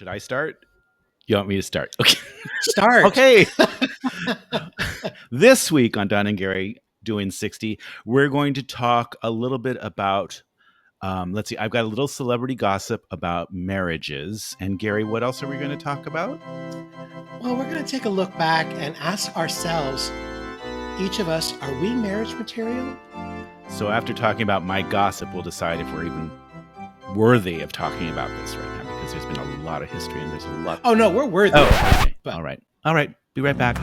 Should I start? You want me to start? Okay. Start. Okay. This week on Don and Gary Doing 60, we're going to talk a little bit about, let's see, I've got a little celebrity gossip about marriages. And Gary, what else are we going to talk about? Well, we're going to take a look back and ask ourselves, each of us, are we marriage material? So after talking about my gossip, we'll decide if we're even worthy of talking about this right now, because there's been a lot of history and there's a lot. Oh, no, we're worthy. Oh, okay. But... All right. Be right back.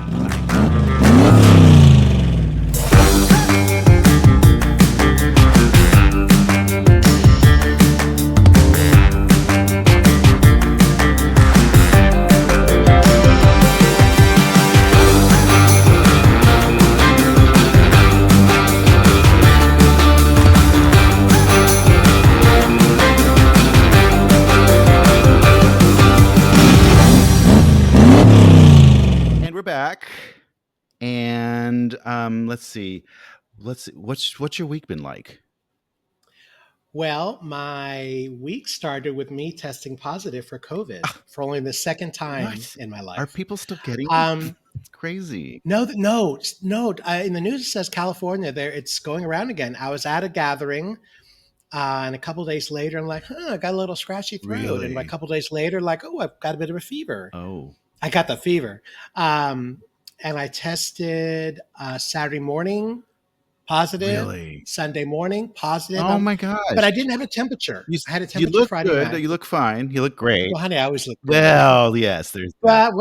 Back, and let's see. What's your week been like? Well, my week started with me testing positive for COVID for only the second time in my life. Are people still getting it? It's crazy. No. In the news it says California. It's going around again. I was at a gathering, and a couple of days later, I'm like, I got a little scratchy throat. Really? And a couple of days later, like, I've got a bit of a fever. Oh. I got the fever. And I tested Saturday morning, positive. Really? Sunday morning, positive. Oh, my gosh. But I didn't have a temperature. I had a temperature you look Friday good. night. You look fine. You look great. Well, honey, I always look good. Well, yes. There's well.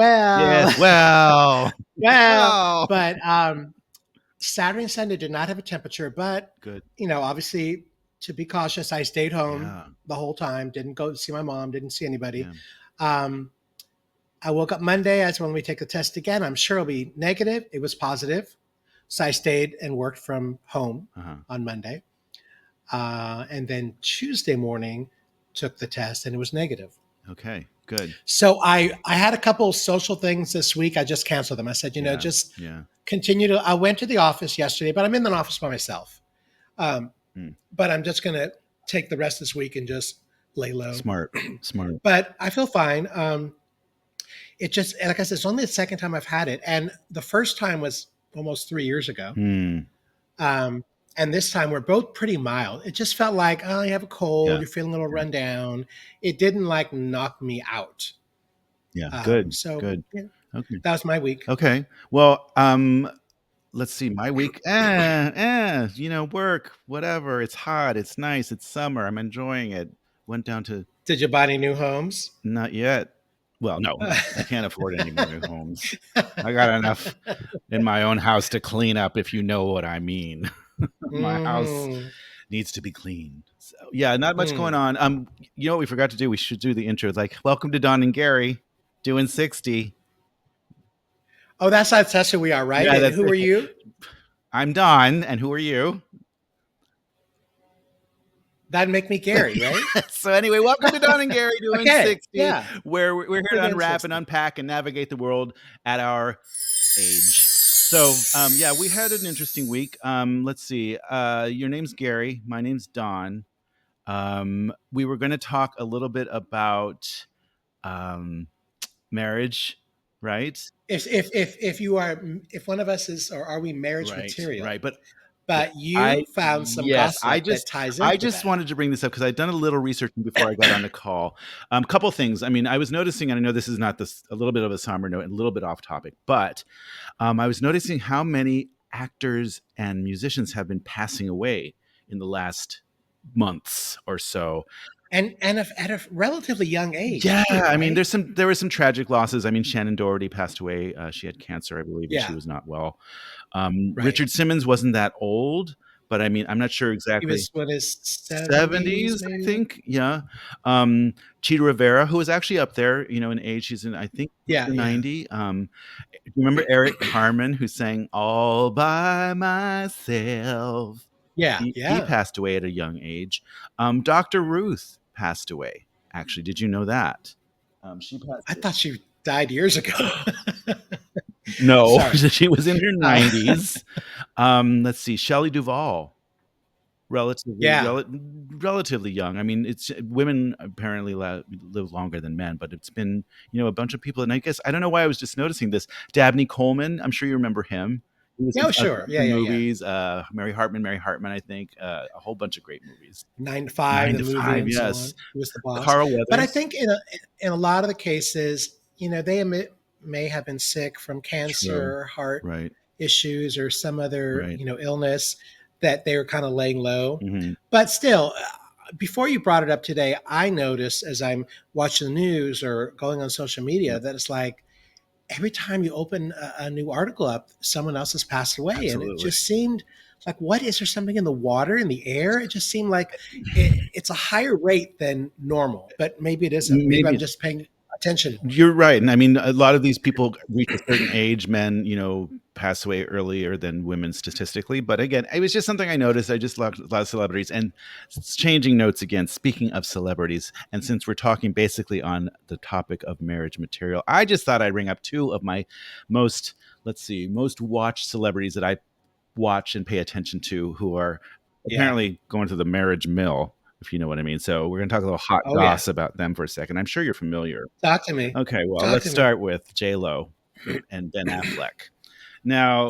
Yes, well. But Saturday and Sunday did not have a temperature. But, good. Obviously, to be cautious, I stayed home the whole time. Didn't go see my mom. Didn't see anybody. Yeah. I woke up Monday. That's when we take the test again. I'm sure it'll be negative. It was positive. So I stayed and worked from home on Monday. And then Tuesday morning, took the test and it was negative. Okay, good. So I had a couple social things this week. I just canceled them. I said, just continue to. I went to the office yesterday, but I'm in the office by myself. But I'm just going to take the rest of this week and just lay low. Smart. But I feel fine. It just, like I said, it's only the second time I've had it. And the first time was almost 3 years ago. And this time we're both pretty mild. It just felt like, you have a cold, you're feeling a little run down. It didn't like knock me out. Yeah, good. So good. Yeah, okay. That was my week. Okay. Well, let's see. My week, work, whatever. It's hot. It's nice. It's summer. I'm enjoying it. Went down to. Did you buy any new homes? Not yet. Well, no, I can't afford any more new homes. I got enough in my own house to clean up, if you know what I mean. My house needs to be clean. So, yeah, not much going on. You know what we forgot to do? We should do the intro. It's like, welcome to Don and Gary doing 60. Oh, that's who we are, right? Yeah, who are you? I'm Don, and who are you? That'd make me Gary, right? So anyway, welcome to Don and Gary doing 60, where we're here to unwrap and unpack and navigate the world at our age. So, we had an interesting week. Let's see. Your name's Gary. My name's Don. We were going to talk a little bit about marriage, right? If one of us is, or are we marriage material? Right, But you found some gossip that ties into I just wanted to bring this up because I'd done a little research before I got on the call. Couple things. I mean, I was noticing, and I know this is not a little bit of a somber note and a little bit off topic, but I was noticing how many actors and musicians have been passing away in the last months or so. And at a relatively young age. Yeah, right? I mean, there were some tragic losses. I mean, Shannon Doherty passed away. She had cancer, I believe, and she was not well. Richard Simmons wasn't that old, but I mean, I'm not sure exactly. He was his 70s, I think. Yeah. Cheetah Rivera, who was actually up there, in age. She's in, I think, 90. Remember Eric Carmen, who sang "All by Myself"? Yeah, he passed away at a young age. Dr. Ruth passed away. Actually, did you know that? She passed. I thought she died years ago. No, she was in her 90s. Let's see, Shelley Duvall Yeah. relatively young. I mean, it's women apparently live longer than men, but it's been a bunch of people. And I guess I don't know why I was just noticing this. Dabney Coleman, I'm sure you remember him. He was Yeah, in oh, a sure. bunch Yeah, of yeah, yeah. movies. Mary Hartman, I think. A whole bunch of great movies. 9 to 5, Nine the to movie, Five, and so yes. on. He was the boss. Carl But I Weathers. think in a lot of the cases, they may have been sick from True. cancer, heart Right. issues, or some other Right. illness that they were kind of laying low. Mm-hmm. But still, before you brought it up today, I noticed as I'm watching the news or going on social media that it's like every time you open a new article up, someone else has passed away. And it Absolutely. just seemed like, what is there something in the water, in the air? It just seemed like it's a higher rate than normal, but maybe it isn't. Maybe I'm Maybe just paying attention more. you're right. And I mean, a lot of these people reach a certain age, men, pass away earlier than women statistically. But again, it was just something I noticed. I just loved a lot of celebrities. And changing notes again, speaking of celebrities, and since we're talking basically on the topic of marriage material, I just thought I'd bring up two of my most watched celebrities that I watch and pay attention to, who are Yeah. apparently going through the marriage mill, if you know what I mean. So we're going to talk a little hot Oh, yeah. goss about them for a second. I'm sure you're familiar. Talk to me. Okay, well, Talk let's to me. start with J-Lo and Ben Affleck. Now,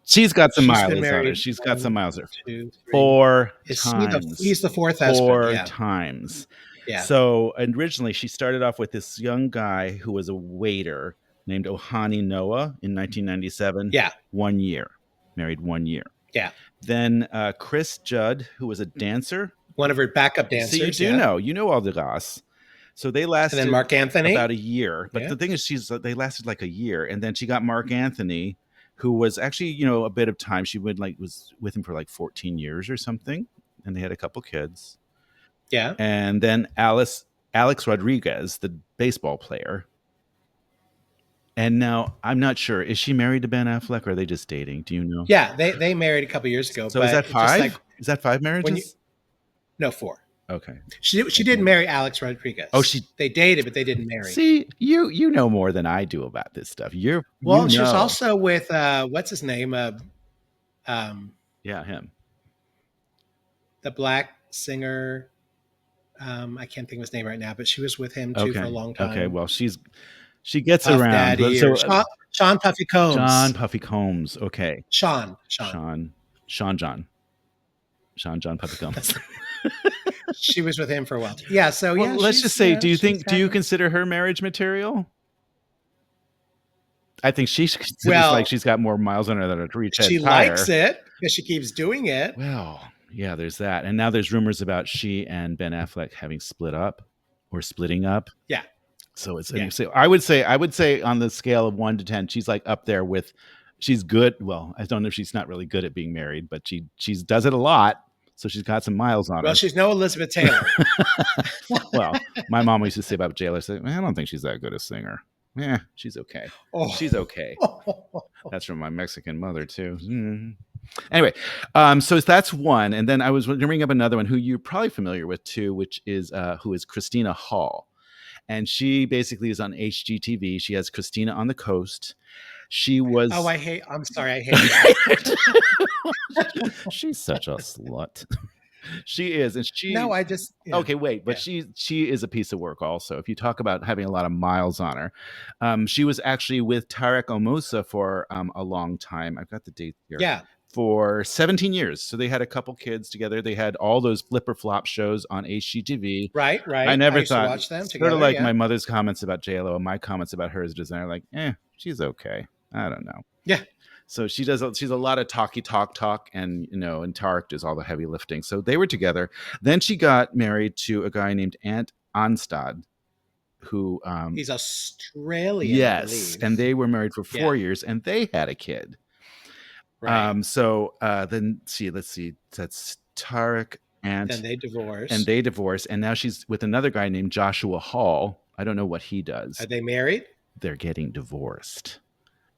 she's got some She's been mileage on her. married She's got some 1, miles on her. 2, 3. Four Is he times. he's the fourth husband? Four Yeah. times. Yeah. So originally, she started off with this young guy who was a waiter named Ohani Noah in 1997. Yeah. 1 year. Married 1 year. Yeah. Then Chris Judd, who was a dancer. One of her backup dancers. So you do know. You know all the goss. So they lasted And then Mark Anthony. about a year. But Yeah. the thing is, they lasted like a year. And then she got Mark Anthony, who was actually, a bit of time. She was with him for like 14 years or something. And they had a couple kids. Yeah. And then Alex Rodriguez, the baseball player. And now I'm not sure. Is she married to Ben Affleck, or are they just dating? Do you know? Yeah, they married a couple years ago. So but is that 5? Like, is that 5 marriages? No, 4. Okay. She did marry Alex Rodriguez. Oh, they dated, but they didn't marry. See, you know more than I do about this stuff. She was also with what's his name? Yeah, him. The black singer. I can't think of his name right now, but she was with him too for a long time. Okay, well, she gets Puff around. Daddy, So, Sean Puffy Combs. John Puffy Combs. Okay. Sean John Puffy Combs. She was with him for a while. Yeah. So well, let's just say, do you consider her marriage material? I think she considers like she's got more miles on her than a three-head tire. She likes it because she keeps doing it. Well, yeah, there's that. And now there's rumors about she and Ben Affleck having split up or splitting up. Yeah. So it's so I would say on the scale of 1 to 10, she's like up there with. She's good. Well, I don't know if she's not really good at being married, but she does it a lot. So she's got some miles on her. Well, she's no Elizabeth Taylor. Well, my mom used to say about J-Lo, I don't think she's that good a singer. Yeah, she's okay. Oh. She's okay. That's from my Mexican mother too. Anyway, so that's one, and then I was going to bring up another one who you're probably familiar with too, which is who is Christina Hall, and she basically is on HGTV. She has Christina on the Coast. She was. Oh, I'm sorry, I hate that. She's such a slut. She is, and she. No, I just. Okay, wait, but she is a piece of work. Also, if you talk about having a lot of miles on her, she was actually with Tarek Omusa for a long time. I've got the date here. Yeah. For 17 years. So they had a couple kids together. They had all those flipper flop shows on HGTV. Right. I never thought to watch them sort together. Of like my mother's comments about J-Lo and my comments about her as a designer. Like, she's okay. I don't know. Yeah. So she's a lot of talk, and and Tarek does all the heavy lifting. So they were together. Then she got married to a guy named Ant Anstad, who he's Australian. Yes, and they were married for 4 years, and they had a kid. Right. So then let's see. That's Tarek and then they divorced. And now she's with another guy named Joshua Hall. I don't know what he does. Are they married? They're getting divorced.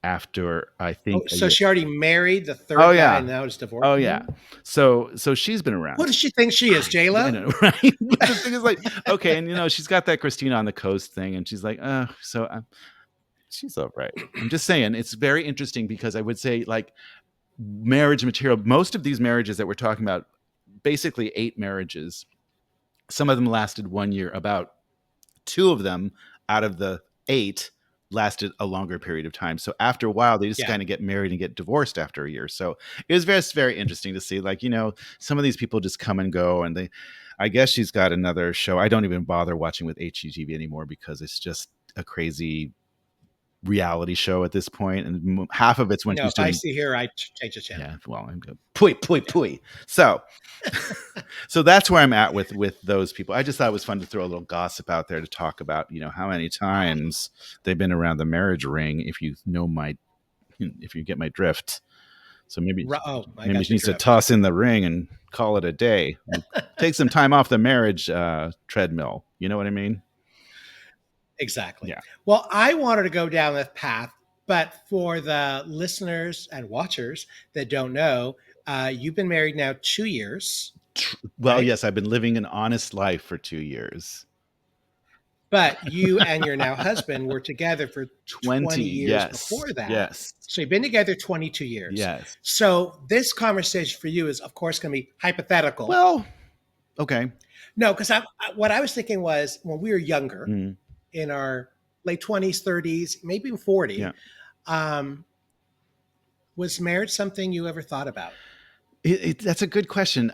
After I think so she already married the third guy and now is divorced. Oh yeah. So she's been around. What does she think she is, J-Lo? I know, right? The thing is like, okay, and she's got that Christina on the Coast thing, and she's like, she's all right. I'm just saying, it's very interesting because I would say like marriage material. Most of these marriages that we're talking about, basically 8 marriages, some of them lasted 1 year. About 2 of them out of the 8 lasted a longer period of time. So after a while, they just kind of get married and get divorced after a year. So it was very, very interesting to see, like, some of these people just come and go. And I guess she's got another show. I don't even bother watching with HGTV anymore because it's just a crazy reality show at this point. And half of it's when she's doing. If I see her, I change the channel. Yeah, well, I'm good. Pui. So that's where I'm at with those people. I just thought it was fun to throw a little gossip out there to talk about, how many times they've been around the marriage ring. If you get my drift. So maybe she needs to toss in the ring and call it a day. Take some time off the marriage treadmill. You know what I mean? Exactly. Yeah. Well, I wanted to go down that path, but for the listeners and watchers that don't know, you've been married now 2 years. Well, right? Yes, I've been living an honest life for 2 years. But you and your now husband were together for 20 years before that. Yes. So you've been together 22 years. Yes. So this conversation for you is, of course, going to be hypothetical. Well, okay. No, because what I was thinking was when we were younger, in our late 20s, 30s, maybe even 40, was marriage something you ever thought about? That's a good question.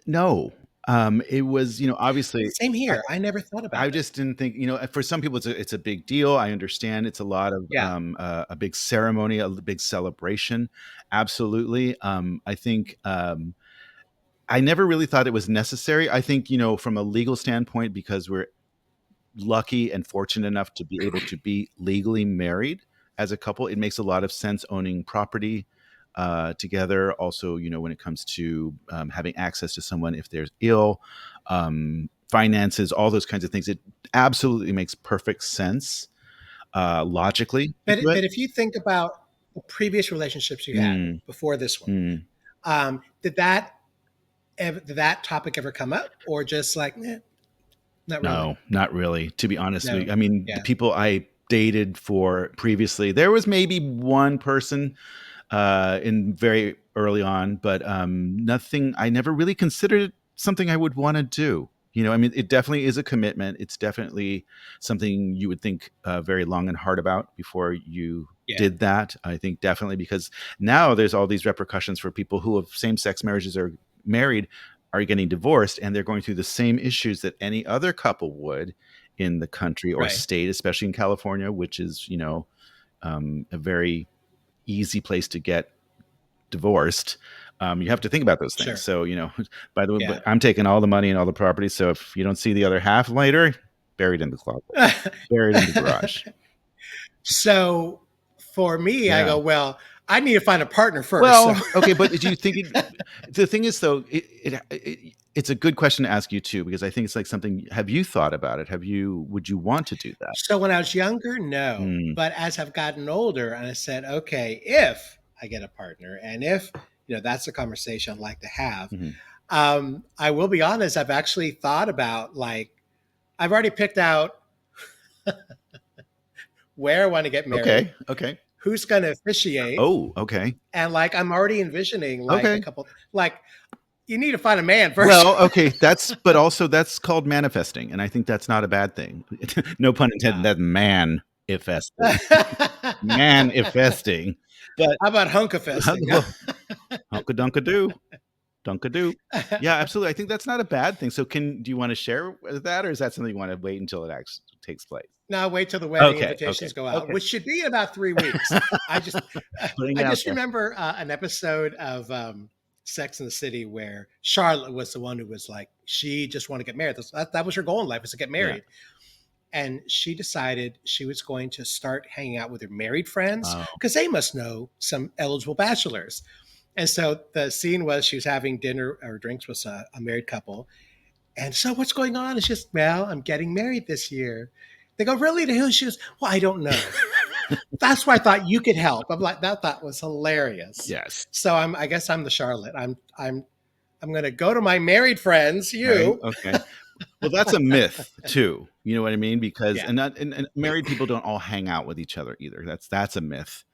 No. It was, obviously. Same here. I never thought about it. I just didn't think, for some people it's a big deal. I understand it's a lot of a big ceremony, a big celebration. Absolutely. I think I never really thought it was necessary. I think, from a legal standpoint, because we're lucky and fortunate enough to be able to be legally married as a couple, it makes a lot of sense owning property together. Also, when it comes to having access to someone if they're ill, finances, all those kinds of things, it absolutely makes perfect sense logically. But if you think about the previous relationships you had before this one, did that topic ever come up, or just like, not really? No, not really. To be honest with you, I mean, the people I dated for previously, there was maybe one person in very early on, but nothing. I never really considered it something I would want to do. I mean, it definitely is a commitment. It's definitely something you would think very long and hard about before you did that. I think definitely, because now there's all these repercussions for people who have same-sex marriages or married are getting divorced, and they're going through the same issues that any other couple would in the country or state, especially in California, which is, a very easy place to get divorced. You have to think about those things. Sure. So, by the way, but I'm taking all the money and all the property. So if you don't see the other half later, buried in the closet, buried in the garage. So for me, I go, well, I need to find a partner first. Well, okay, but do you think the thing is, though, it's a good question to ask you too, because I think it's like something. Have you thought about it? Would you want to do that? So when I was younger, no. But as I've gotten older, and I said, okay, if I get a partner, and if that's a conversation I'd like to have, I will be honest. I've actually thought about, like, I've already picked out where I want to get married. Okay. Who's going to officiate? Oh, okay. And like, I'm already envisioning like a couple, like, you need to find a man first. Well, okay. That's called manifesting. And I think that's not a bad thing. No pun intended. That's manifesting. Manifesting. But how about hunkafesting? Hunka-dunka-doo. Dunka-doo. Yeah, absolutely. I think that's not a bad thing. So do you want to share that, or is that something you want to wait until it actually takes place? No, wait till the wedding invitations go out, which should be in about 3 weeks. I just remember an episode of Sex and the City where Charlotte was the one who was like, she just wanted to get married. That was her goal in life, was to get married. Yeah. And she decided she was going to start hanging out with her married friends because they must know some eligible bachelors. And so the scene was she was having dinner or drinks with a married couple. And so what's going on? It's just, well, I'm getting married this year. They go, really? To who? She goes, well, I don't know. That's why I thought you could help. I'm like, that was hilarious. Yes. So I guess I'm the Charlotte. I'm going to go to my married friends. You. Right. Okay. Well, that's a myth too. You know what I mean? Because and married people don't all hang out with each other either. That's a myth.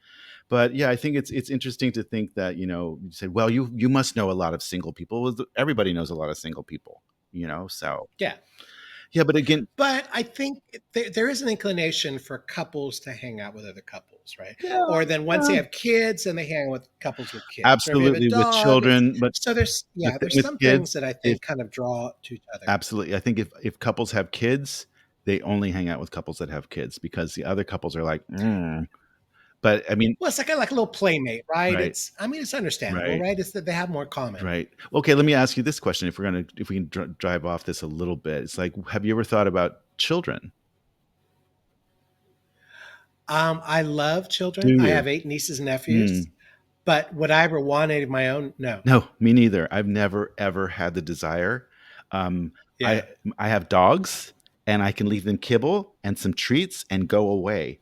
But yeah, I think it's interesting to think that, you said, well, you must know a lot of single people. Well, everybody knows a lot of single people, so Yeah. yeah. But again, But I think there is an inclination for couples to hang out with other couples, right? yeah, Or then once they yeah, have kids, then they hang out with couples with kids. Or if you have a absolutely with dog, children. But so there's the yeah, thing there's with some things kids, that I if think kind of draw to each other. absolutely, I think if couples have kids, they only hang out with couples that have kids, because the other couples are like, but I mean, Well, it's like a little playmate, right? right, It's understandable, right. right? It's that they have more common. Right. Okay. Let me ask you this question. If we can drive off this a little bit, it's like, have you ever thought about children? I love Do children. I you? have 8 nieces and nephews, Hmm. but would I ever want any of my own? No. No, me neither. I've never ever had the desire. Um, I Yeah. I have dogs, and I can leave them kibble and some treats and go away.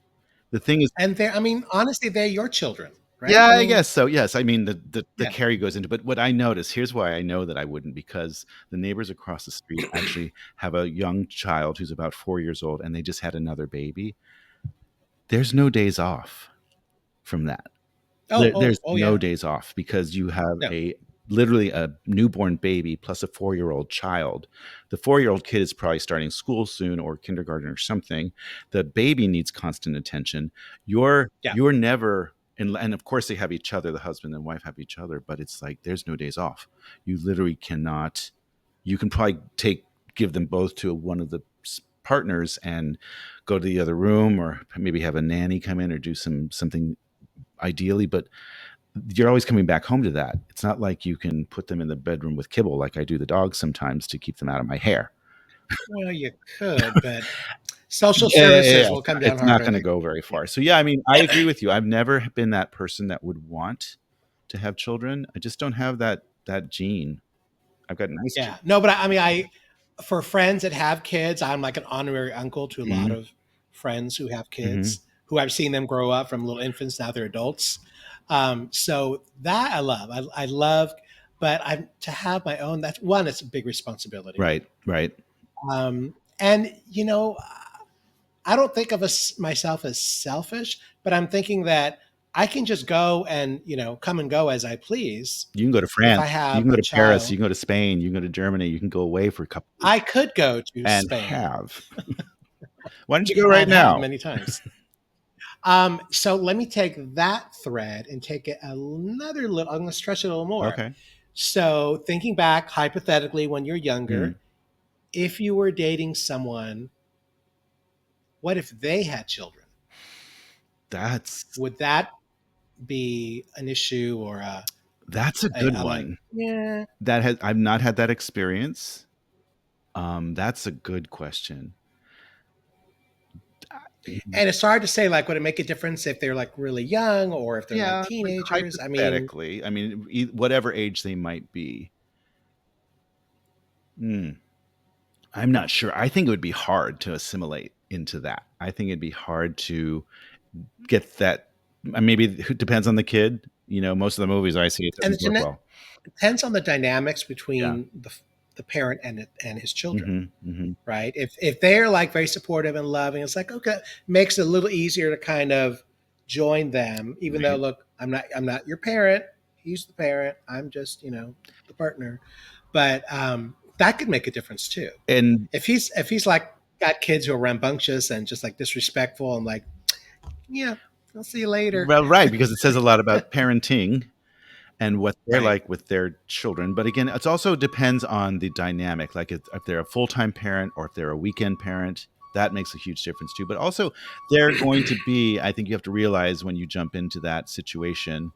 The thing is, And I mean, honestly, they're your children, right? yeah, I I mean, guess so. Yes, I mean the yeah. carry goes into. But what I notice, here's why I know that I wouldn't, because the neighbors across the street actually have a young child who's about 4 years old, and they just had another baby. There's no days off from that. There's Oh, no yeah. days off, because you have No. a literally a newborn baby plus a 4-year-old child. The 4-year-old kid is probably starting school soon, or kindergarten or something. The baby needs constant attention. Yeah. You're never, and of course they have each other, the husband and wife have each other, but it's like there's no days off. You literally cannot. You can probably give them both to one of the partners and go to the other room, or maybe have a nanny come in or do something ideally, but you're always coming back home to that. It's not like you can put them in the bedroom with kibble like I do the dogs sometimes to keep them out of my hair. Well, you could, but social Yeah, yeah, yeah. services will come down It's hard not on going to you. go very Yeah. far. So yeah, I mean, I agree with you. I've never been that person that would want to have children. I just don't have that gene. I've got nice Yeah. genes. No, but I mean, for friends that have kids, I'm like an honorary uncle to a lot Hmm. of friends who have Hmm. kids who I've seen them grow up from little infants. Now they're adults. So that I love. I love, but to have my own, that's one, it's a big responsibility. Right, right. And, I don't think of myself as selfish, but I'm thinking that I can just go and, come and go as I please You can go to if I France. You have can go a to Paris. child. You can go to Spain. You can go to Germany. You can go away for a couple of weeks I could go to and Spain have. Why don't you go right and have now? many times. So let me take that thread and take it another little, I'm going to stretch it a little more. Okay. So thinking back hypothetically when you're Hmm. younger, if you were dating someone, what if they had children? That's Would that be an issue or that's a good like, one. yeah. I've not had that experience. That's a good question. And it's hard to say, like, would it make a difference if they're like really young or if they're like Yeah, like teenagers? I mean, hypothetically, I mean, whatever age they might be. Hmm. I'm not sure. I think it would be hard to assimilate into that. I think it'd be hard to get that. Maybe it depends on the kid. Most of the movies I see, it and doesn't work well. depends on the dynamics Yeah. between the parent and his children, Hmm. Hmm. right? If they're like very supportive and loving, it's like okay, makes it a little easier to kind of join them, even though Right. look, I'm not your parent. He's the parent. I'm just the partner. But that could make a difference too. And If he's like got kids who are rambunctious and just like disrespectful and like yeah, I'll see you later. well, right, because it says a lot about parenting and what they're Right. like with their children. But again, it also depends on the dynamic. Like if they're a full time parent or if they're a weekend parent, that makes a huge difference too. But also, they're going to be, I think you have to realize when you jump into that situation,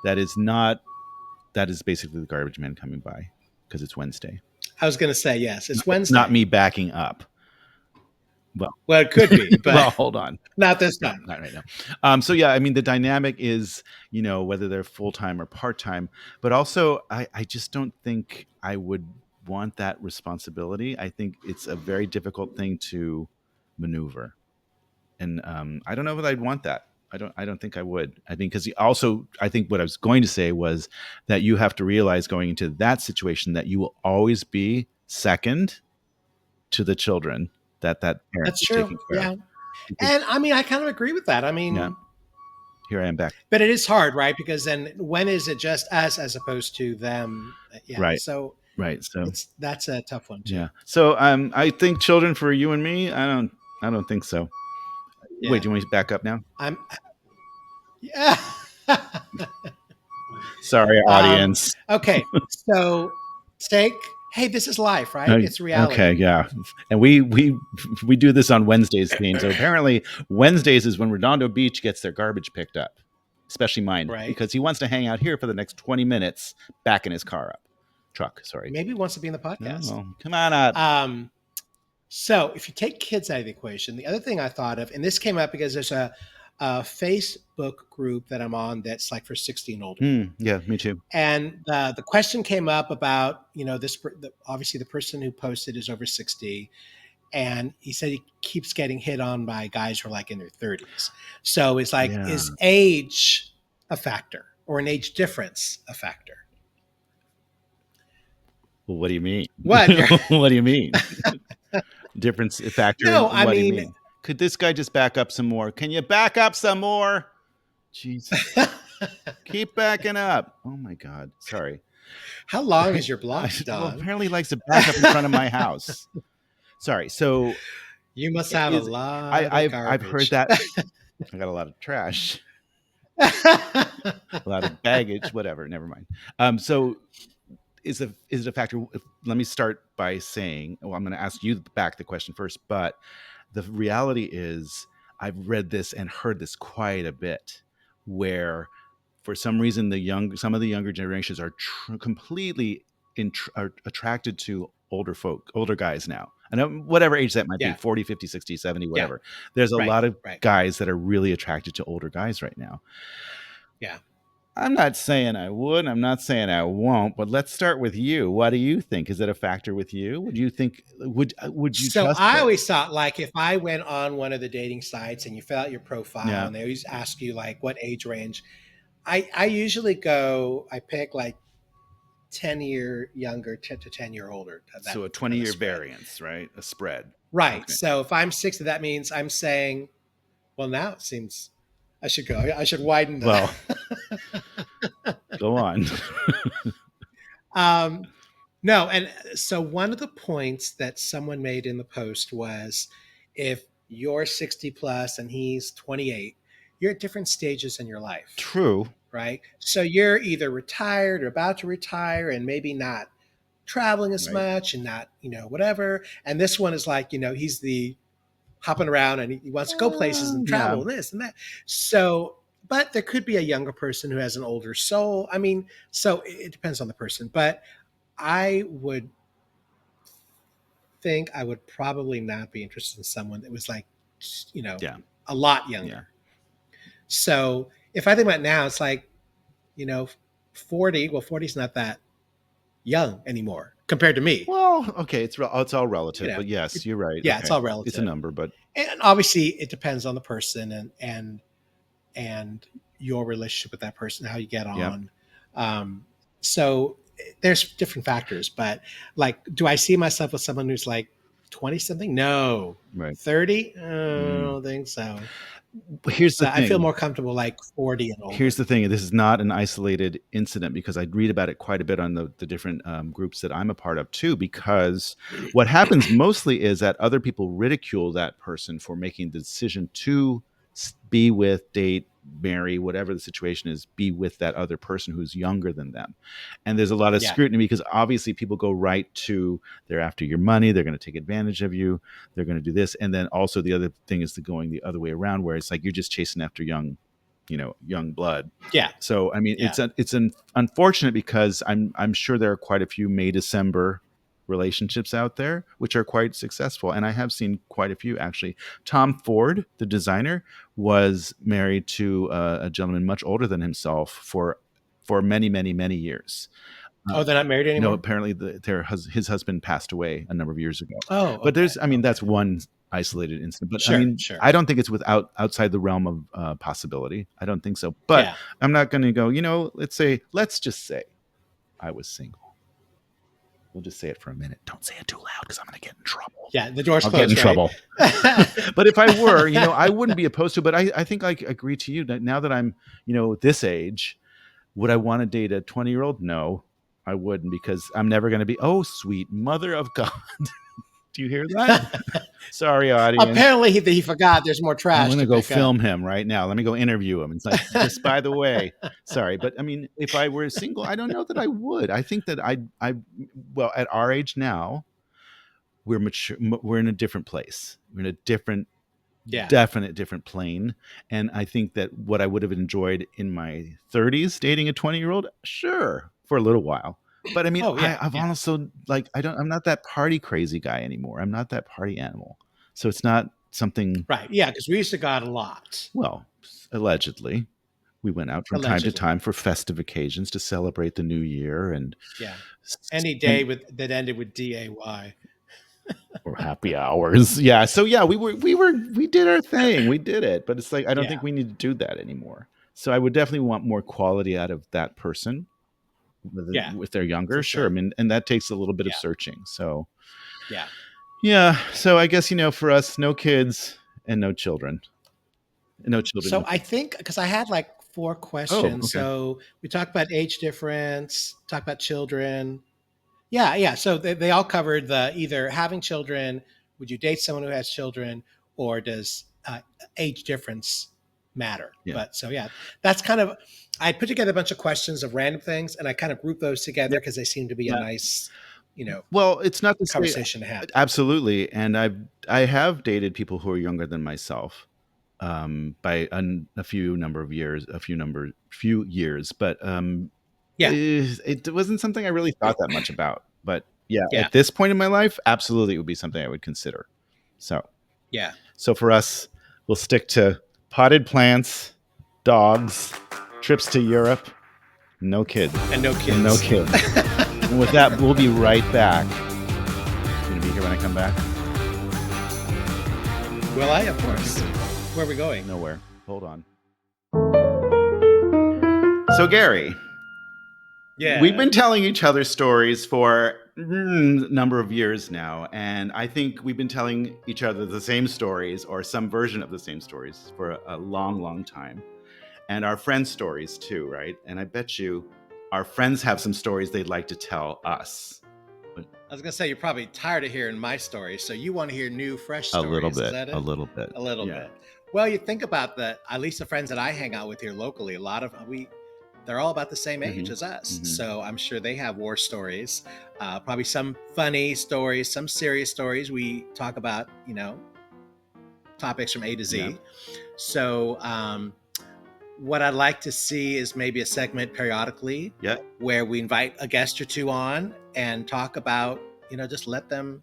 that is not, that is basically the garbage man coming by because it's Wednesday. I was going to say yes. It's It's not Wednesday. me backing up. Well, Well, it could be, but well, hold on. not this No, time. not right now. So yeah, I mean, the dynamic is, whether they're full time or part time, but also I just don't think I would want that responsibility. I think it's a very difficult thing to maneuver, and I don't know if I'd want that. I don't think I would. I think because also I think what I was going to say was that you have to realize going into that situation that you will always be second to the children that parent That's is true. taking care of. Yeah. Because, And I mean, I kind of agree with that. I yeah, mean, here I am back. But it is hard, right? Because then when is it just us as opposed to them? Yeah. Right. So Right. So that's a tough one too. yeah. So I think children for you and me, I don't think so. Yeah. Wait, do you want me to back up now? I'm yeah. Sorry, audience. Okay. So take hey, this is life, right? It's reality. Okay, yeah. And we do this on Wednesdays theme. So apparently Wednesdays is when Redondo Beach gets their garbage picked up, especially mine, Right. because he wants to hang out here for the next 20 minutes back in his truck. Sorry. Maybe he wants to be in the podcast. No, come on up. So if you take kids out of the equation, the other thing I thought of, and this came up because there's a Facebook group that I'm on that's like for 60 and older. Yeah, me too. And the question came up about, obviously the person who posted is over 60. And he said he keeps getting hit on by guys who are like in their 30s. So it's like, is age a factor or an age difference a factor? Well, what do you mean? What? What do you mean? Difference factor? No, I mean, do you mean? Could this guy just back up some more? Can you back up some more? Jesus. Keep backing up. Oh my God. Sorry. How long is your block, Don? Well, apparently he likes to back up in front of my house. Sorry. So you must have a lot of garbage. I've heard that. I got a lot of trash. A lot of baggage, whatever. Never mind. So is it a factor? Let me start by saying, well, I'm going to ask you back the question first, but the reality is I've read this and heard this quite a bit, where for some reason some of the younger generations are completely are attracted to older guys now. And whatever age that might be, 40, 50, 60, 70, whatever. Yeah. There's a lot of guys that are really attracted to older guys right now. Yeah. I'm not saying I would. I'm not saying I won't. But let's start with you. What do you think? Is it a factor with you? Would you think? Would you? So trust I always thought, like, if I went on one of the dating sites and you fill out your profile and they always ask you like what age range, I usually I pick like 10-year younger to 10-year older. So a 20-year variance, right? A spread. Right. Okay. So if I'm 60, that means I'm saying, well, now it seems I should widen the. Well, go on. No. And so one of the points that someone made in the post was, if you're 60 plus and he's 28, you're at different stages in your life. True. Right. So you're either retired or about to retire and maybe not traveling as much and not, whatever. And this one is like, he's the hopping around and he wants to go places and travel and this and that. So, but there could be a younger person who has an older soul. I mean, so it depends on the person, but I would think I would probably not be interested in someone that was like, a lot younger. Yeah. So if I think about it now, it's like, 40, well, 40 is not that young anymore compared to me. Well, okay, it's all relative, but yes, you're right. Yeah, okay. It's all relative. It's a number, but and obviously it depends on the person and your relationship with that person, how you get on. Yep. So there's different factors, but like, do I see myself with someone who's like 20 something? No. Right. 30? I don't think so. Here's the thing. I feel more comfortable like 40 and older. Here's the thing. This is not an isolated incident, because I read about it quite a bit on the different groups that I'm a part of too, because what happens mostly is that other people ridicule that person for making the decision to be with, date, marry, whatever the situation is, be with that other person who's younger than them. And there's a lot of scrutiny, because obviously people go right to, they're after your money, they're going to take advantage of you, they're going to do this. And then also the other thing is going the other way around, where it's like you're just chasing after young blood. Yeah. So I mean, it's unfortunate, because I'm sure there are quite a few May December relationships out there which are quite successful, and I have seen quite a few actually. Tom Ford, the designer, was married to a gentleman much older than himself for many years. They're not married anymore? No, apparently his husband passed away a number of years ago. Oh, okay. But that's one isolated incident. But sure. I don't think it's outside the realm of possibility. I don't think so. But I'm not going to go, let's just say I was single. We'll just say it for a minute. Don't say it too loud because I'm going to get in trouble. Yeah, the door's I'll closed. Get in trouble. But if I were, I wouldn't be opposed to it. But I think I agree to you that now that I'm, this age, would I want to date a 20-year-old? No, I wouldn't, because I'm never going to be, oh, sweet mother of God. Do you hear that? Sorry, audience. Apparently he forgot there's more trash. I'm going to go film him right now. Let me go interview him. It's like, just by the way, sorry. But I mean, if I were single, I don't know that I would. I think that well, at our age now, we're mature. We're in a different place. We're in a different, definite different plane. And I think that what I would have enjoyed in my 30s, dating a 20-year-old, sure, for a little while. But I mean, I've also, like, I'm not that party crazy guy anymore. I'm not that party animal. So it's not something. Right. Yeah. Because we used to go out a lot. Well, allegedly. We went out from time to time for festive occasions to celebrate the new year. And any day that ended with DAY. Or happy hours. Yeah. So yeah, we did our thing. We did it. But it's like, I don't think we need to do that anymore. So I would definitely want more quality out of that person. If they're younger, sure. I mean, and that takes a little bit of searching. So yeah. So I guess, for us, no kids and no children. So I think, because I had like 4 questions. Oh, okay. So we talked about age difference, talked about children. Yeah. So they all covered the either having children, would you date someone who has children, or does age difference matter? But so that's kind of, I put together a bunch of questions of random things, and I kind of grouped those together because they seem to be a nice, well, it's not the conversation to have. Absolutely. And I have dated people who are younger than myself by a few years, but it wasn't something I really thought that much about. But at this point in my life, absolutely, it would be something I would consider. So so for us, we'll stick to potted plants, dogs, trips to Europe, no kids. And no kids. And no kids. And with that, we'll be right back. You gonna be here when I come back? Will I? Of course. Where are we going? Nowhere. Hold on. So Gary, we've been telling each other stories for a number of years now, and I think we've been telling each other the same stories, or some version of the same stories, for a long, long time. And our friends' stories too, right? And I bet you our friends have some stories they'd like to tell us. I was going to say, you're probably tired of hearing my stories, so you want to hear new, fresh stories. A little bit. Is that it? A little bit. A little bit. Well, you think about at least the friends that I hang out with here locally, a lot of they're all about the same age as us. Mm-hmm. So I'm sure they have war stories, probably some funny stories, some serious stories. We talk about, topics from A to Z. Yeah. So what I'd like to see is maybe a segment periodically where we invite a guest or two on and talk about, just let them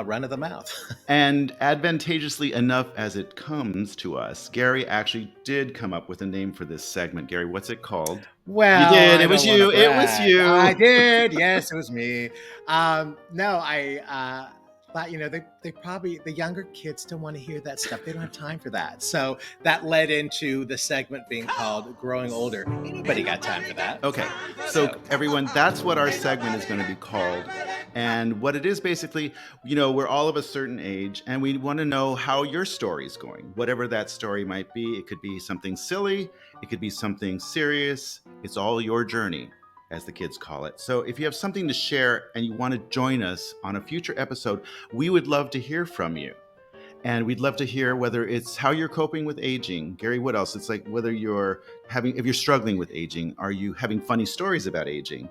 run of the mouth. And advantageously enough as it comes to us, Gary actually did come up with a name for this segment. Gary, what's it called? Well, you did. It was you. It was you. I did. Yes, it was me. No, I thought, they probably, the younger kids don't want to hear that stuff. They don't have time for that. So that led into the segment being called Growing Older. Anybody got time for that? Okay. So everyone, that's what our segment is going to be called. And what it is basically, we're all of a certain age, and we want to know how your story's going, whatever that story might be. It could be something silly. It could be something serious. It's all your journey, as the kids call it. So if you have something to share and you want to join us on a future episode, we would love to hear from you. And we'd love to hear whether it's how you're coping with aging. Gary, what else? It's like if you're struggling with aging, are you having funny stories about aging?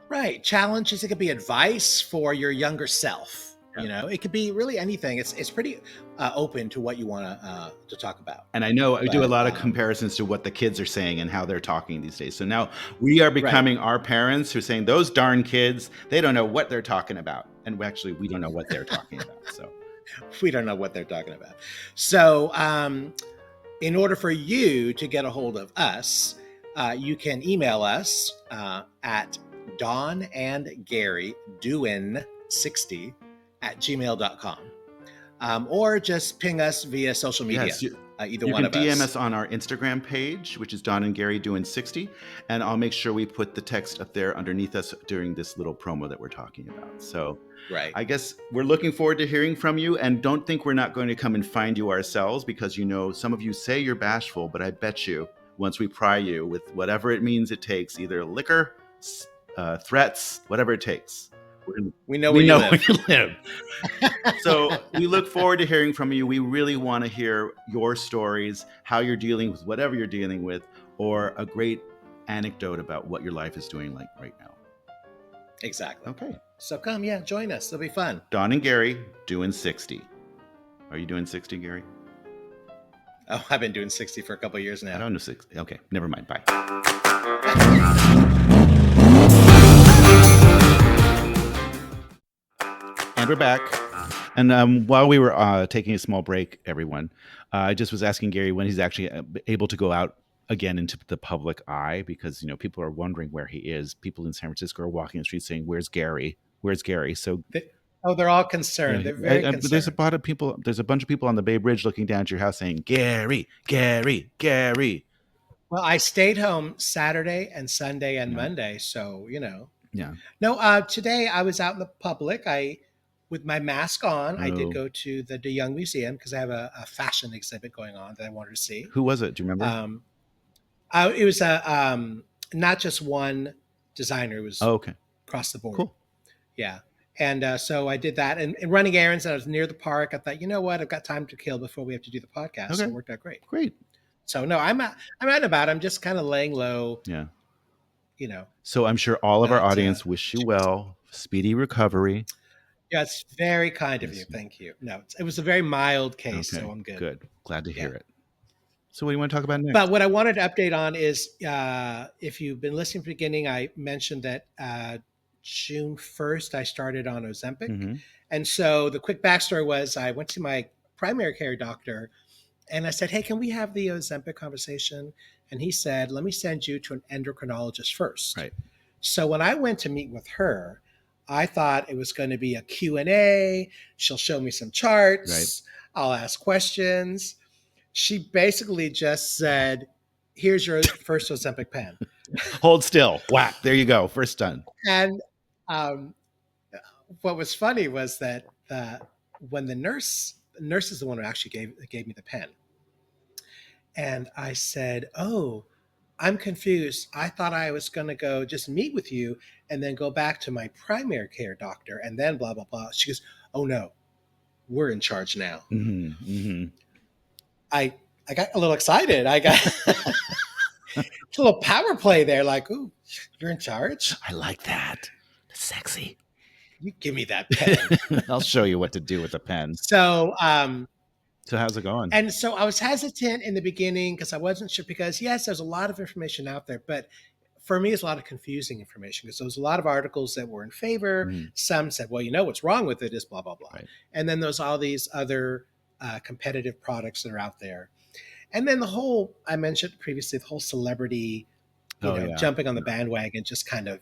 Right. Challenges. It could be advice for your younger self. It could be really anything. It's pretty open to what you want to talk about. And I know I do a lot of comparisons to what the kids are saying and how they're talking these days. So now we are becoming our parents who are saying, those darn kids, they don't know what they're talking about. And actually, we don't know what they're talking about. So we don't know what they're talking about. So in order for you to get a hold of us, you can email us at donandgarydoin60@gmail.com. Or just ping us via social media. Yes, either You one can of DM us. us on our Instagram page, which is Don and Gary Doin 60, and I'll make sure we put the text up there underneath us during this little promo that we're talking about. So Right. I guess we're looking forward to hearing from you, and don't think we're not going to come and find you ourselves, because some of you say you're bashful, but I bet you once we pry you with whatever it means it takes, either liquor, threats, whatever it takes, we know where you live. Where you live. So we look forward to hearing from you. We really want to hear your stories, how you're dealing with whatever you're dealing with, or a great anecdote about what your life is doing like right now. Exactly. Okay. So come, join us. It'll be fun. Don and Gary doing 60. Are you doing 60, Gary? Oh, I've been doing 60 for a couple of years now. I don't know 60. Okay, never mind. Bye. And we're back. And while we were taking a small break, everyone, I just was asking Gary when he's actually able to go out again into the public eye, because people are wondering where he is. People in San Francisco are walking the streets saying, "Where's Gary? Where's Gary?" So they're all concerned. They're very concerned. There's a lot of people. There's a bunch of people on the Bay Bridge looking down at your house saying, "Gary, Gary, Gary." Well, I stayed home Saturday and Sunday and Monday, so Yeah. No, today I was out in the public. With my mask on, I did go to the De Young Museum because I have a fashion exhibit going on that I wanted to see. Who was it? Do you remember? It was not just one designer. It was across the board. Cool. Yeah. And so I did that, and running errands. And I was near the park. I thought, you know what? I've got time to kill before we have to do the podcast. So it worked out great. Great. So no, I'm out and about. I'm just kind of laying low. Yeah. So I'm sure all of our audience wish you well, speedy recovery. Yeah, it's very kind of you. Thank you. No, it was a very mild case, so I'm good. Good. Glad to hear it. So what do you want to talk about next? But what I wanted to update on is if you've been listening from the beginning, I mentioned that June 1st, I started on Ozempic. Mm-hmm. And so the quick backstory was I went to my primary care doctor and I said, hey, can we have the Ozempic conversation? And he said, let me send you to an endocrinologist first. Right. So when I went to meet with her, I thought it was going to be a Q&A. She'll show me some charts. Right. I'll ask questions. She basically just said, here's your first Ozempic pen. Hold still. Whack. There you go. First done. And what was funny was that when the nurse is the one who actually gave me the pen. And I said, oh, I'm confused. I thought I was going to go just meet with you and then go back to my primary care doctor and then blah, blah, blah. She goes, oh, no, we're in charge now. Mm-hmm. Mm-hmm. I got a little excited. I got a little power play there. Like, ooh, you're in charge? I like that. That's sexy. You give me that pen. I'll show you what to do with the pen. So how's it going? And so I was hesitant in the beginning because I wasn't sure, because yes, there's a lot of information out there, but for me, it's a lot of confusing information because there was a lot of articles that were in favor. Mm. Some said, well, what's wrong with it is blah, blah, blah. Right. And then there's all these other competitive products that are out there. And then I mentioned previously, the whole celebrity, jumping on the bandwagon just kind of,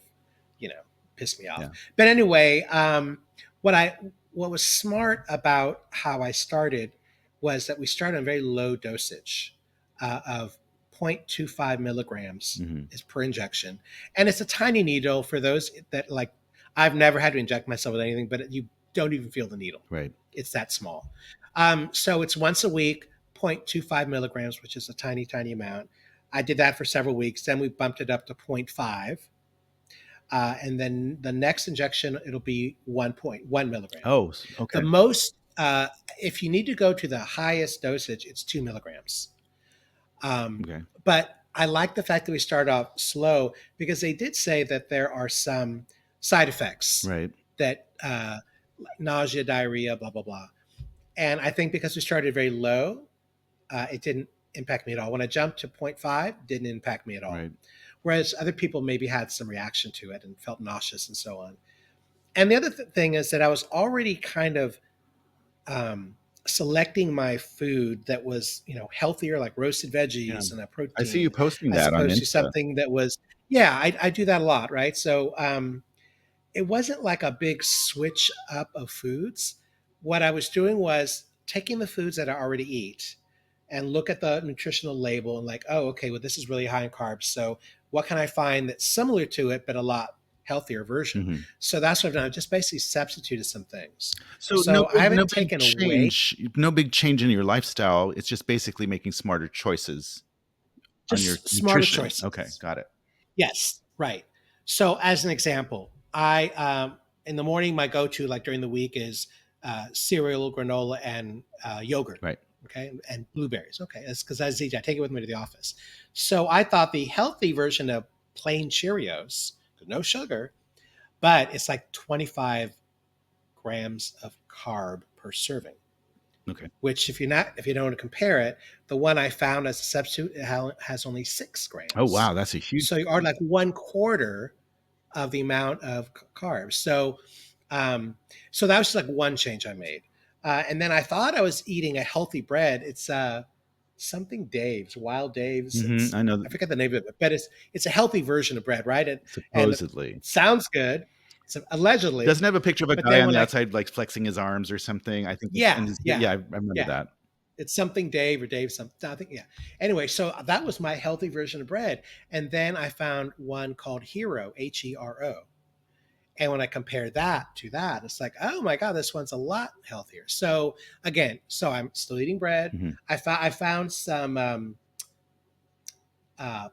pissed me off. Yeah. But anyway, what was smart about how I started was that we started on very low dosage of 0.25 milligrams is per injection. And it's a tiny needle for those that I've never had to inject myself with anything, but you don't even feel the needle. Right. It's that small. So it's once a week, 0.25 milligrams, which is a tiny, tiny amount. I did that for several weeks. Then we bumped it up to 0.5. And then the next injection, it'll be 1.1 milligram. Oh, okay. The most, if you need to go to the highest dosage, it's 2 milligrams. Okay. But I like the fact that we start off slow because they did say that there are some side effects. Right. That like nausea, diarrhea, blah, blah, blah. And I think because we started very low, it didn't impact me at all. When I jumped to 0.5, didn't impact me at all. Right. Whereas other people maybe had some reaction to it and felt nauseous and so on. And the other thing is that I was already kind of selecting my food that was, healthier, like roasted veggies and a protein. I see you posting that on Insta. As opposed to something that was, I do that a lot, right? So it wasn't like a big switch up of foods. What I was doing was taking the foods that I already eat and look at the nutritional label and like, oh, okay, well, this is really high in carbs. So what can I find that's similar to it, but a lot healthier version? Mm-hmm. So that's what I've done. I've just basically substituted some things. So So I no haven't big taken away, change, no big change in your lifestyle. It's just basically making smarter choices on your just smarter nutrition. Okay, choices. got it. Yes, right. So as an example, I in the morning my go-to like during the week is cereal, granola, and yogurt. Right. Okay, and blueberries. Okay, that's because that's easy. I take it with me to the office. So I thought the healthy version of plain Cheerios, no sugar, but it's like 25 grams of carb per serving. Okay. Which, if you don't want to compare it, the one I found as a substitute has only 6 grams. Oh wow, that's a huge. So you are like 1/4 of the amount of carbs. So that was just like one change I made. And then I thought I was eating a healthy bread. It's something Dave's, Wild Dave's. Mm-hmm. I know. I forget the name of it, but it's a healthy version of bread, right? Supposedly, it sounds good. So allegedly, doesn't have a picture of a but guy then on the when outside like flexing his arms or something. I think. Yeah, I remember that. it's something Dave or Dave something. I think, yeah. Anyway, so that was my healthy version of bread. And then I found one called Hero, Hero. And when I compared that to that, it's like, oh my God, this one's a lot healthier. So again, so I'm still eating bread. Mm-hmm. I found some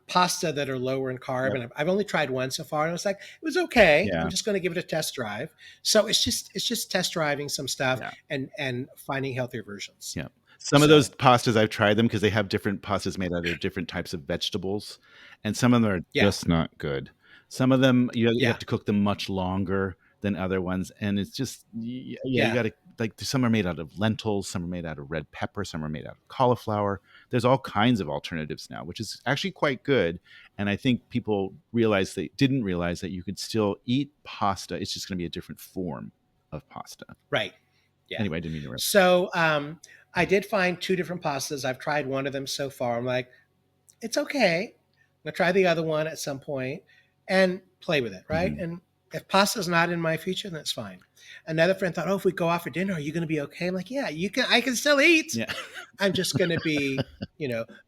pasta that are lower in carb, and I've only tried one so far, and I was like, it was okay. Yeah. I'm just going to give it a test drive. So it's just test driving some stuff and finding healthier versions. Yeah. Some of those pastas, I've tried them because they have different pastas made out of different types of vegetables, and some of them are just not good. Some of them you have to cook them much longer than other ones, and it's just you got to, like, some are made out of lentils, some are made out of red pepper, some are made out of cauliflower. There's all kinds of alternatives now, which is actually quite good. And I think people didn't realize that you could still eat pasta. It's just going to be a different form of pasta. Right. Yeah. Anyway, I didn't mean to interrupt. So I did find 2 different pastas. I've tried one of them so far. I'm like, it's okay. I'm gonna try the other one at some point and play with it, right? Mm-hmm. And if pasta's not in my future, then it's fine. Another friend thought, oh, if we go out for dinner, are you going to be okay? I'm like, yeah, you can. I can still eat. Yeah. I'm just going to be,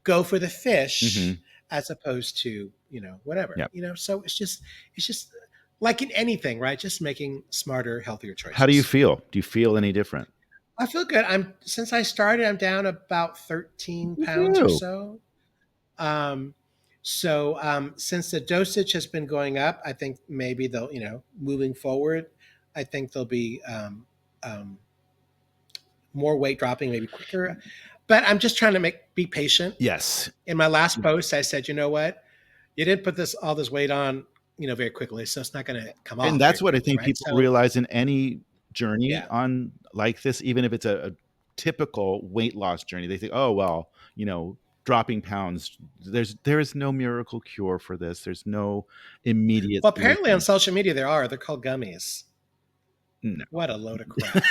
go for the fish as opposed to, whatever. Yep. So it's just like in anything, right? Just making smarter, healthier choices. How do you feel? Do you feel any different? I feel good. Since I started, I'm down about 13 pounds or so. Since the dosage has been going up, I think maybe they'll, moving forward, I think there'll be more weight dropping, maybe quicker. But I'm just trying to be patient. Yes. In my last post, I said, you know what? You didn't put all this weight on, very quickly, so it's not going to come off. And that's what I think people realize in any journey on like this, even if it's a typical weight loss journey, they think, oh, well, dropping pounds, there is no miracle cure for this. There's no immediate. Well, apparently on social media they're called gummies. No. What a load of crap.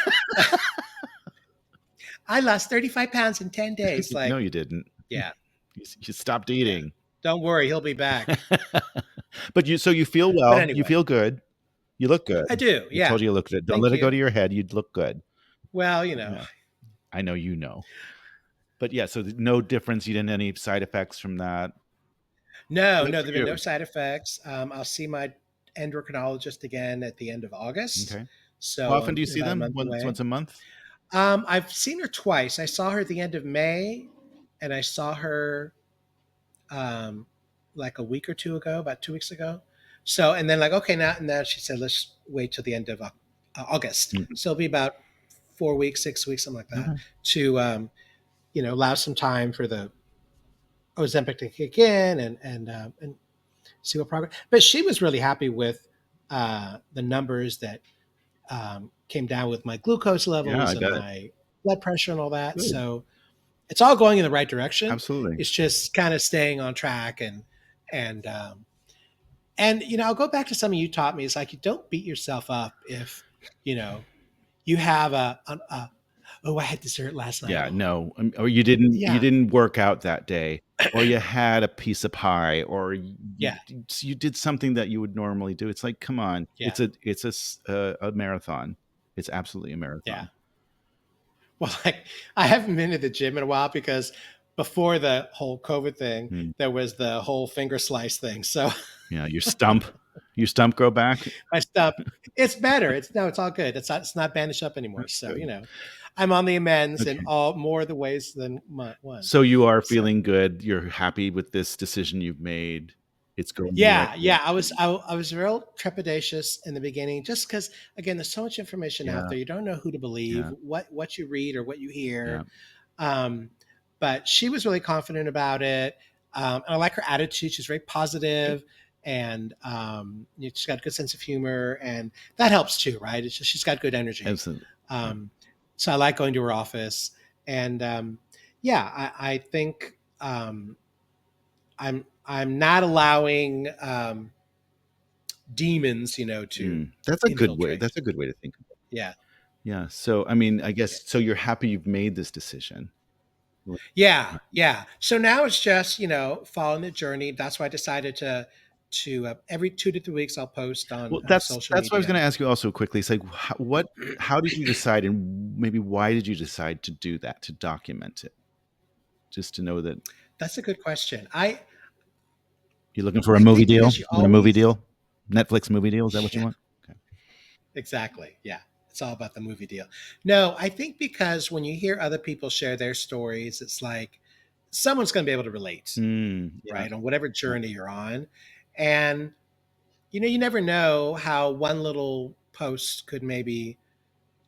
I lost 35 pounds in 10 days. Like, no, you didn't. Yeah. You stopped eating. Yeah. Don't worry, he'll be back. But you feel well. Anyway. You feel good. You look good. I do. I told you look good. Don't let it go to your head. You'd look good. Well, I know you know. But yeah, so no difference. You didn't have any side effects from that? No, there've been no side effects. I'll see my endocrinologist again at the end of August. Okay. So how often do you see them? Once a month? I've seen her twice. I saw her at the end of May, and I saw her like a week or two ago, about 2 weeks ago. So, and then okay, now she said, let's wait till the end of August. Mm-hmm. So it'll be about 4 weeks, 6 weeks, something like that, to allow some time for the Ozempic to kick in and see what progress. But she was really happy with the numbers that came down with my glucose levels and my blood pressure and all that. Good. So it's all going in the right direction. Absolutely. It's just kind of staying on track and I'll go back to something you taught me. It's like, you don't beat yourself up if you have I had dessert last night. Yeah, no, or you didn't work out that day, or you had a piece of pie, or you did something that you would normally do. It's like, come on, it's a marathon. It's absolutely a marathon. Yeah. Well, I haven't been to the gym in a while because before the whole COVID thing, there was the whole finger slice thing. So yeah, your stump grow back. My stump, it's better. It's all good. It's not bandaged up anymore. That's So good. I'm on the amends in Okay. all more of the ways than one. So you are feeling good. You're happy with this decision you've made. It's going. Yeah. I was real trepidatious in the beginning, just because again, there's so much information out there. You don't know who to believe, what you read or what you hear. But she was really confident about it, and I like her attitude. She's very positive, and she's got a good sense of humor, and that helps too, right? It's just, she's got good energy. Absolutely. So I like going to her office, and I think I'm not allowing demons, to. That's a good way. That's a good way to think about it. Yeah. So I mean, I guess so. You're happy you've made this decision. Yeah. So now it's just following the journey. That's why I decided to every 2 to 3 weeks I'll post on social media. That's what I was going to ask you also quickly. It's like how did you decide, and maybe why did you decide to do that, to document it, just to know that? That's a good question. You're looking for a movie deal? A movie deal? Netflix movie deal? Is that what you want? Okay. Exactly. Yeah. It's all about the movie deal. No, I think because when you hear other people share their stories, it's like someone's going to be able to relate, right? On whatever journey you're on. And, you never know how one little post could maybe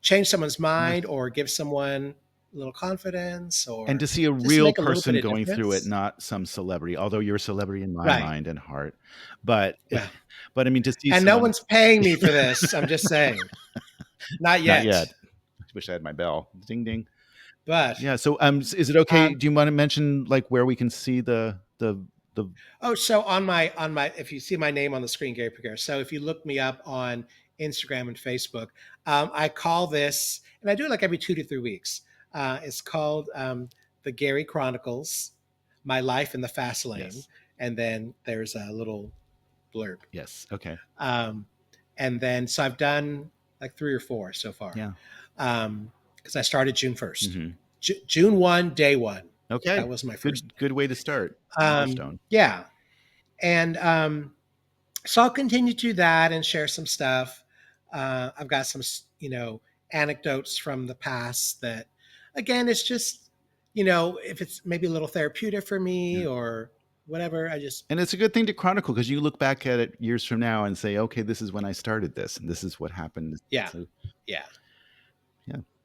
change someone's mind or give someone a little confidence, and to see a real person going through it, not some celebrity, although you're a celebrity in my mind and heart. But I mean, to see, and no one's paying me for this. I'm just saying. Not yet. I wish I had my bell. Ding ding. But yeah. So is it okay? Do you want to mention like where we can see the so on my if you see my name on the screen, Gary Pagara. So if you look me up on Instagram and Facebook, I call this, and I do it like every 2 to 3 weeks. It's called the Gary Chronicles, My Life in the Fast Lane. And then there's a little blurb. Yes. Okay. And then, so I've done like 3 or 4 so far. Yeah. Because I started June 1st. June 1, day 1. Okay. That was my first. Good way to start. Milestone. Yeah. And so I'll continue to do that and share some stuff. I've got some, anecdotes from the past that, again, it's just, if it's maybe a little therapeutic for me or whatever, and it's a good thing to chronicle, because you look back at it years from now and say, okay, this is when I started this and this is what happened. Yeah.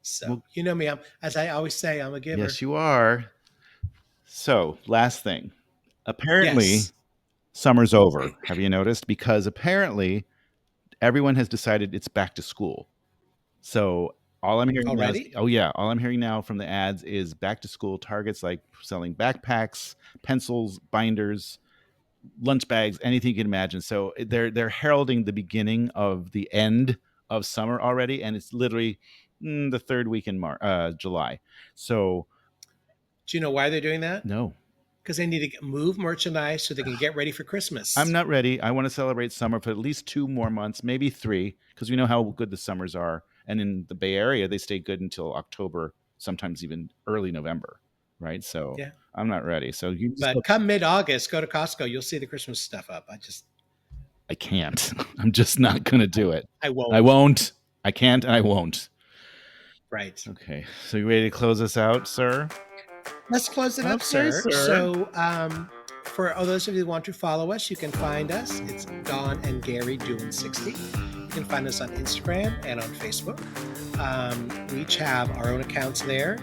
So, you know me, as I always say, I'm a giver. Yes, you are. So last thing, apparently summer's over. Have you noticed? Because apparently everyone has decided it's back to school. So all I'm hearing all I'm hearing now from the ads is back to school. Target's like selling backpacks, pencils, binders, lunch bags, anything you can imagine. So they're heralding the beginning of the end of summer already, and it's literally the 3rd week in July. So do you know why they're doing that? No. Because they need to move merchandise so they can get ready for Christmas. I'm not ready. I want to celebrate summer for at least 2 more months, maybe 3, because we know how good the summers are. And in the Bay Area, they stay good until October, sometimes even early November, right? So I'm not ready. So come mid-August, go to Costco. You'll see the Christmas stuff up. I can't. I'm just not going to do it. I won't. I can't, and I won't. Right. Okay. So you ready to close us out, sir? Let's close it up, sir. So for all those of you who want to follow us, you can find us. It's Dawn and Gary Doin 60. You can find us on Instagram and on Facebook. We each have our own accounts there.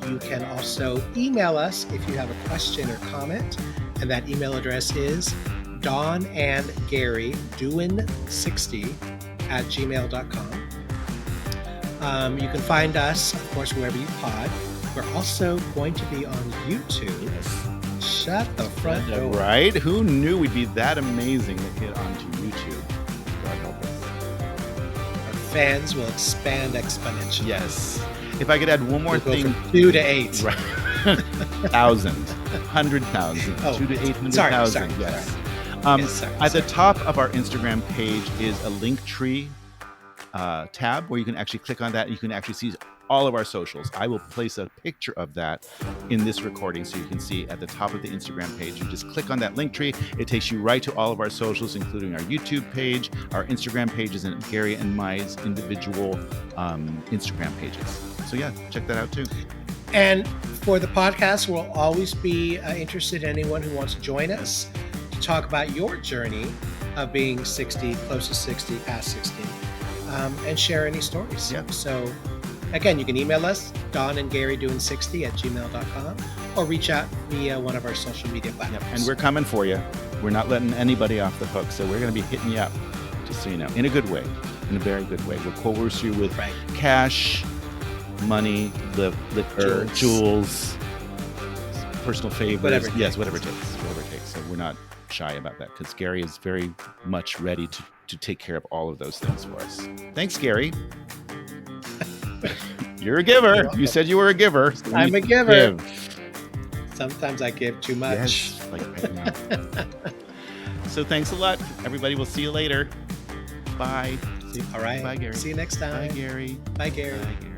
You can also email us if you have a question or comment. And that email address is dawnandgarydoin60@gmail.com. You can find us, of course, wherever you pod. We're also going to be on YouTube. Shut the front door. Right? Who knew we'd be that amazing to get onto YouTube? God help us. Our fans will expand exponentially. Yes. If I could add one more thing. From 2 to 8. Right. 1,000. 100,000. 2 to 800,000. Yes. At the top of our Instagram page is a link tree tab where you can actually click on that. And you can actually see all of our socials. I will place a picture of that in this recording so you can see at the top of the Instagram page. You just click on that link tree. It takes you right to all of our socials, including our YouTube page, our Instagram pages, and Gary and Mai's individual Instagram pages. So yeah, check that out too. And for the podcast, we'll always be interested in anyone who wants to join us to talk about your journey of being 60, close to 60, past 60, and share any stories. Yep. So again, you can email us, donandgarydoing60@gmail.com, or reach out via one of our social media platforms. Yep. And we're coming for you. We're not letting anybody off the hook. So we're going to be hitting you up, just so you know, in a good way, in a very good way. We'll coerce you with cash, money, liquor, jewels, personal favors. Whatever it takes. So we're not shy about that because Gary is very much ready to take care of all of those things for us. Thanks, Gary. You're a giver. You said you were a giver. So I'm a giver. Give. Sometimes I give too much. Yes, like right now. So thanks a lot, everybody. We'll see you later. Bye. All right. Bye, Gary. See you next time. Bye, Gary. Bye, Gary. Bye, Gary.